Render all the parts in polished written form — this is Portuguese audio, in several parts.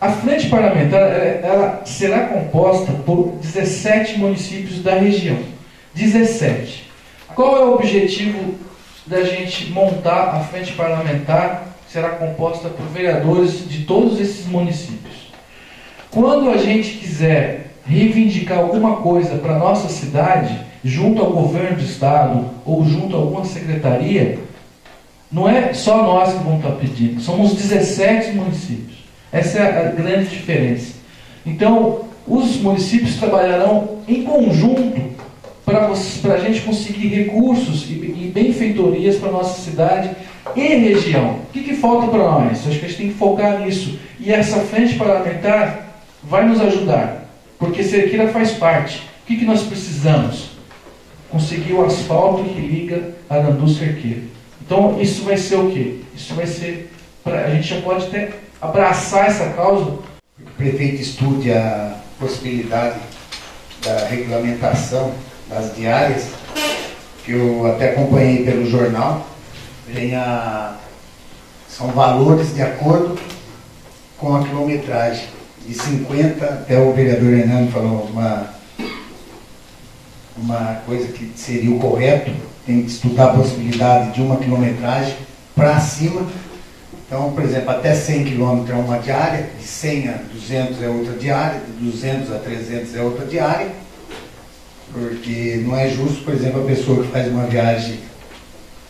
A frente parlamentar ela será composta por 17 municípios da região. 17. Qual é o objetivo da gente montar a frente parlamentar, que será composta por vereadores de todos esses municípios? Quando a gente quiser reivindicar alguma coisa para a nossa cidade, junto ao governo do estado ou junto a alguma secretaria, não é só nós que vamos estar pedindo, somos 17 municípios. Essa é a grande diferença. Então, os municípios trabalharão em conjunto para a gente conseguir recursos e benfeitorias para a nossa cidade e região. O que falta para nós? Acho que a gente tem que focar nisso. E essa frente parlamentar vai nos ajudar, porque Cerqueira faz parte. O que nós precisamos? Conseguir o asfalto que liga Arandu Cerqueira. Então, isso vai ser o quê? Isso vai ser... a gente já pode até abraçar essa causa. O prefeito estude a possibilidade da regulamentação das diárias, que eu até acompanhei pelo jornal. São valores de acordo com a quilometragem. De 50, até o vereador Hernando falou uma coisa que seria o correto, tem que estudar a possibilidade de uma quilometragem para cima. Então, por exemplo, até 100 km é uma diária, de 100 a 200 é outra diária, de 200 a 300 é outra diária, porque não é justo, por exemplo, a pessoa que faz uma viagem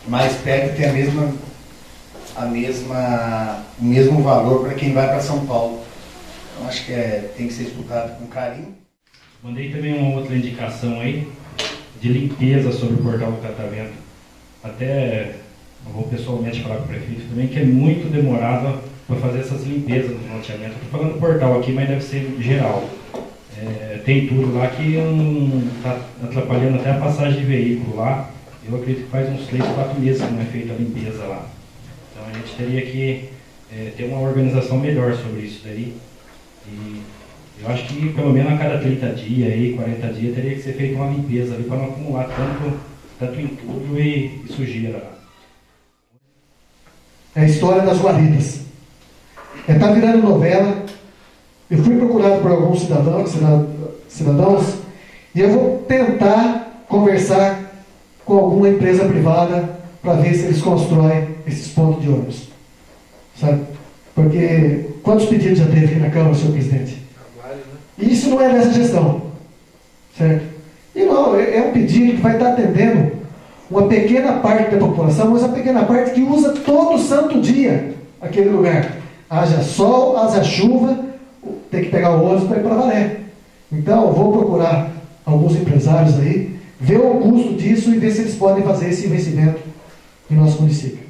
mais perto ter o mesmo valor para quem vai para São Paulo. Então, acho que tem que ser estudado com carinho. Mandei também uma outra indicação aí, de limpeza sobre o portal do catavento. Até eu vou pessoalmente falar com o prefeito também, que é muito demorado para fazer essas limpezas no loteamento. Estou falando do portal aqui, mas deve ser geral. Tem tudo lá que está atrapalhando até a passagem de veículo lá. Eu acredito que faz uns 3, 4 meses que não é feita a limpeza lá. Então a gente teria que ter uma organização melhor sobre isso daí. E eu acho que pelo menos a cada 30 dias, aí, 40 dias, teria que ser feita uma limpeza ali para não acumular tanto entulho e sujeira lá. É a história das guaridas. Está virando novela. Eu fui procurado por alguns cidadãos e eu vou tentar conversar com alguma empresa privada para ver se eles constroem esses pontos de ônibus. Sabe? Porque quantos pedidos já teve aqui na Câmara, senhor presidente? E isso não é dessa gestão. Certo? E não, é um pedido que vai estar atendendo uma pequena parte da população, mas a pequena parte que usa todo santo dia aquele lugar. Haja sol, haja chuva, tem que pegar o ônibus para ir para Valé. Então, eu vou procurar alguns empresários aí, ver o custo disso e ver se eles podem fazer esse investimento no nosso município.